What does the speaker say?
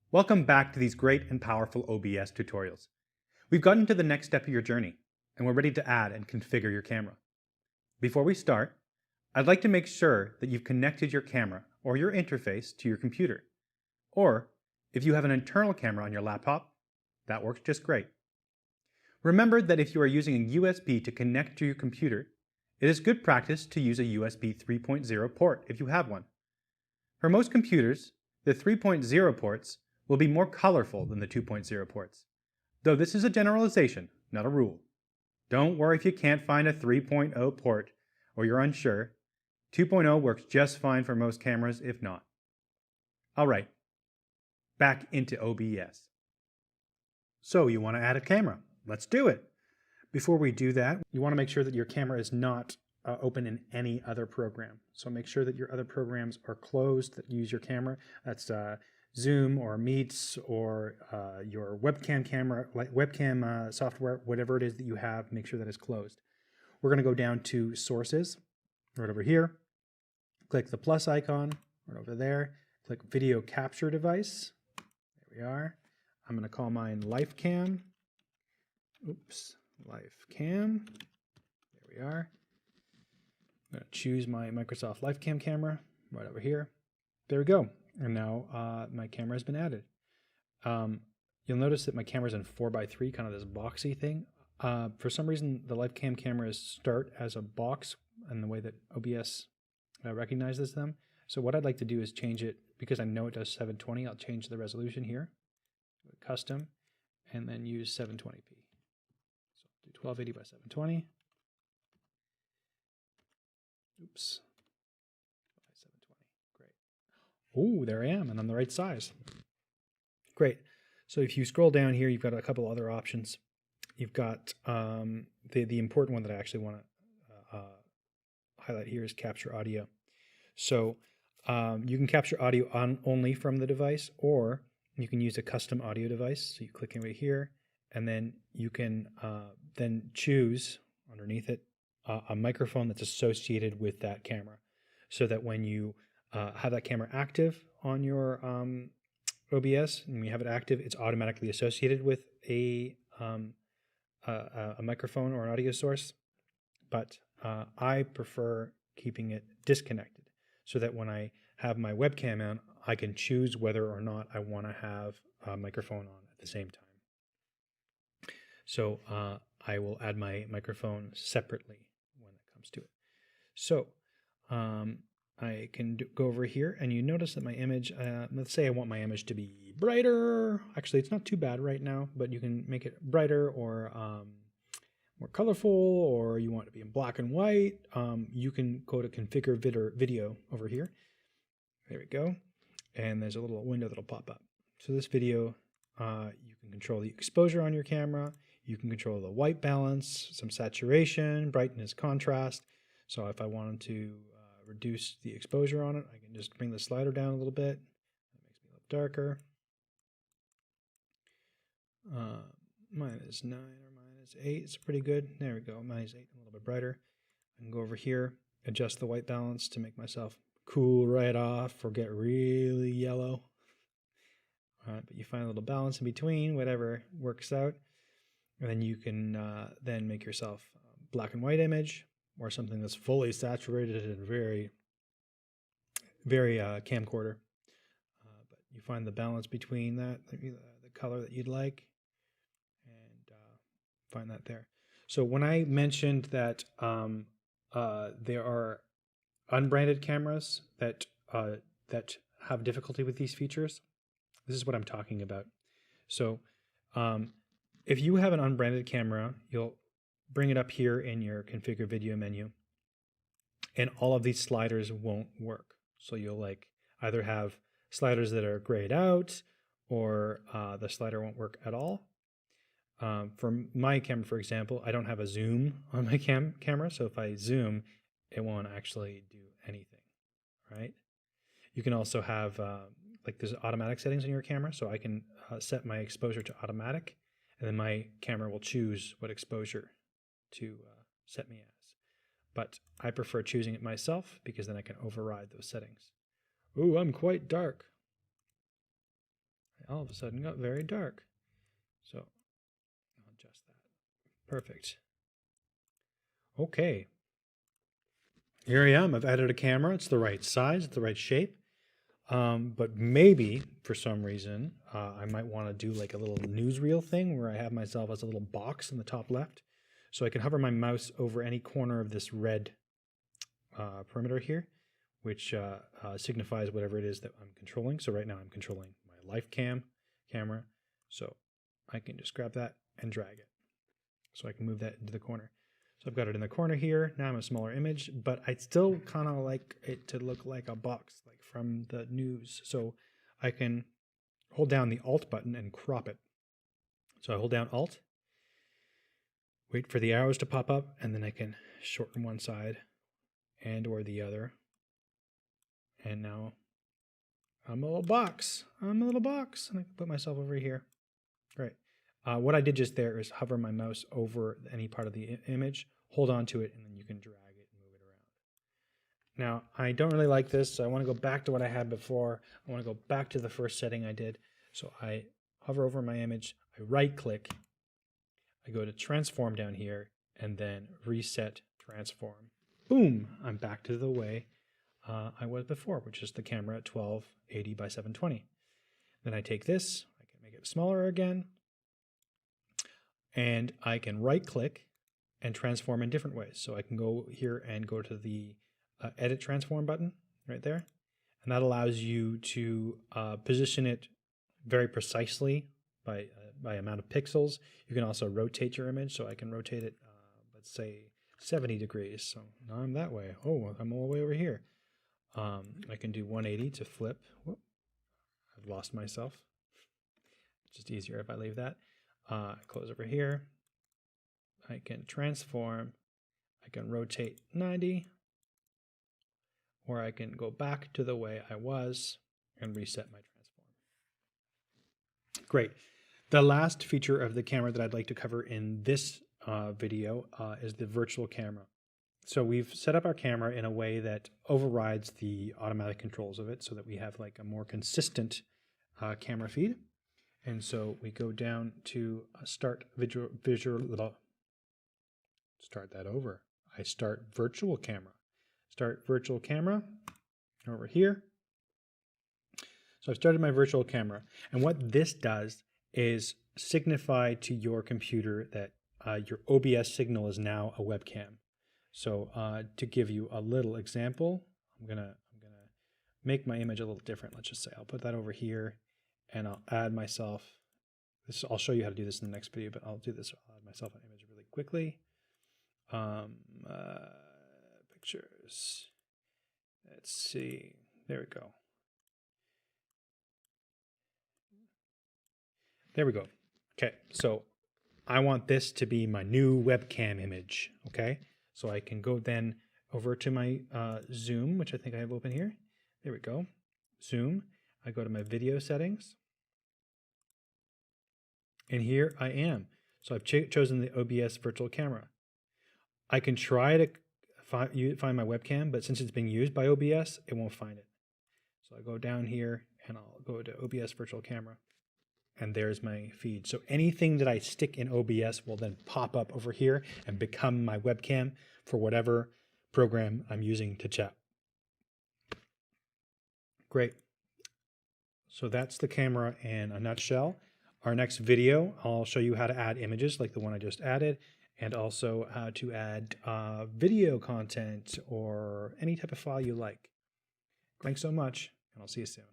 Welcome back to these great and powerful OBS tutorials. We've gotten to the next step of your journey, and we're ready to add and configure your camera. Before we start, I'd like to make sure that you've connected your camera or your interface to your computer. Or, if you have an internal camera on your laptop, that works just great. Remember that if you are using a USB to connect to your computer, it is good practice to use a USB 3.0 port if you have one. For most computers, the 3.0 ports will be more colorful than the 2.0 ports, though this is a generalization, not a rule. Don't worry if you can't find a 3.0 port or you're unsure. 2.0 works just fine for most cameras, if not. All right, back into OBS. So you want to add a camera. Let's do it. Before we do that, you want to make sure that your camera is not open in any other program. So make sure that your other programs are closed that use your camera. That's Zoom or Meets or your webcam camera, like webcam software, whatever it is that you have, make sure that is closed. We're going to go down to Sources, right over here. Click the plus icon, right over there. Click Video Capture Device. There we are. I'm going to call mine LifeCam. Oops, LifeCam. There we are. I'm going to choose my Microsoft LifeCam camera right over here. There we go. And now my camera has been added. You'll notice that my camera's in 4x3, kind of this boxy thing. For some reason, the LifeCam cameras start as a box in the way that OBS recognizes them. So what I'd like to do is change it, because I know it does 720, I'll change the resolution here, custom, and then use 720p. So do 1280 by 720. Oops. 720. Great. Oh, there I am, and I'm the right size. Great. So if you scroll down here, you've got a couple other options. You've got the important one that I actually want to highlight here is capture audio. So you can capture audio only from the device, or you can use a custom audio device. So you click over here, and then you can then choose underneath it a microphone that's associated with that camera, so that when you have that camera active on your OBS, and when you have it active, it's automatically associated with a microphone or an audio source. But I prefer keeping it disconnected, so that when I have my webcam on, I can choose whether or not I want to have a microphone on at the same time. So I will add my microphone separately when it comes to it. So I can go over here, and you notice that my image, let's say I want my image to be brighter. Actually, it's not too bad right now, but you can make it brighter or more colorful, or you want it to be in black and white. You can go to configure video over here. There we go. And there's a little window that'll pop up. So this video, you can control the exposure on your camera. You can control the white balance, some saturation, brightness, contrast. So if I wanted to reduce the exposure on it, I can just bring the slider down a little bit. That makes me look darker. -9 or -8, it's pretty good. There we go, -8, a little bit brighter. I can go over here, adjust the white balance to make myself cool right off or get really yellow. But you find a little balance in between, whatever works out. And then you can then make yourself a black and white image, or something that's fully saturated and very, very camcorder. But you find the balance between that, the color that you'd like, and find that there. So when I mentioned that there are unbranded cameras that have difficulty with these features, this is what I'm talking about. So if you have an unbranded camera, you'll bring it up here in your configure video menu, and all of these sliders won't work. So you'll either have sliders that are grayed out, or the slider won't work at all. For my camera, for example, I don't have a zoom on my camera, so if I zoom, it won't actually do anything, right? You can also have there's automatic settings in your camera, so I can set my exposure to automatic, and then my camera will choose what exposure to set me as. But I prefer choosing it myself, because then I can override those settings. Ooh, I'm quite dark. all of a sudden got very dark. So I'll adjust that. Perfect. Okay. Here I am. I've added a camera. It's the right size, it's the right shape. But maybe for some reason, I might want to do like a little newsreel thing where I have myself as a little box in the top left. So I can hover my mouse over any corner of this red perimeter here, which signifies whatever it is that I'm controlling. So right now I'm controlling my life camera. So I can just grab that and drag it. So I can move that into the corner. So I've got it in the corner here. Now I'm a smaller image, but I still kind of like it to look like a box, like from the news. So I can hold down the Alt button and crop it. So I hold down Alt, wait for the arrows to pop up, and then I can shorten one side and or the other. And now I'm a little box. I'm a little box. And I can put myself over here. Great. What I did just there is hover my mouse over any part of the image, hold on to it, and then you can drag it and move it around. Now, I don't really like this, so I want to go back to what I had before. I want to go back to the first setting I did. So I hover over my image, I right-click, I go to Transform down here, and then Reset Transform. Boom! I'm back to the way I was before, which is the camera at 1280 by 720. Then I take this, I can make it smaller again, and I can right-click and transform in different ways. So I can go here and go to the Edit Transform button right there. And that allows you to position it very precisely by amount of pixels. You can also rotate your image. So I can rotate it, let's say, 70 degrees. So now I'm that way. Oh, I'm all the way over here. I can do 180 to flip. Whoop. I've lost myself. It's just easier if I leave that. Close over here. I can transform. I can rotate 90. Or I can go back to the way I was and reset my transform. Great. The last feature of the camera that I'd like to cover in this video is the virtual camera. So we've set up our camera in a way that overrides the automatic controls of it so that we have like a more consistent camera feed. And so we go down to start virtual camera. Start virtual camera over here. So I've started my virtual camera. And what this does is signify to your computer that your OBS signal is now a webcam. So to give you a little example, I'm gonna make my image a little different. Let's just say I'll put that over here. And I'll add myself, I'll show you how to do this in the next video, but I'll do this, I'll add myself an image really quickly. Pictures, let's see, there we go. There we go. Okay, so I want this to be my new webcam image, okay? So I can go then over to my Zoom, which I think I have open here. There we go, Zoom. I go to my video settings, and here I am. So I've chosen the OBS virtual camera. I can try to find my webcam, but since it's being used by OBS, it won't find it. So I go down here and I'll go to OBS virtual camera, and there's my feed. So anything that I stick in OBS will then pop up over here and become my webcam for whatever program I'm using to chat. Great. So that's the camera in a nutshell. Our next video, I'll show you how to add images like the one I just added, and also how to add video content or any type of file you like. Thanks so much, and I'll see you soon.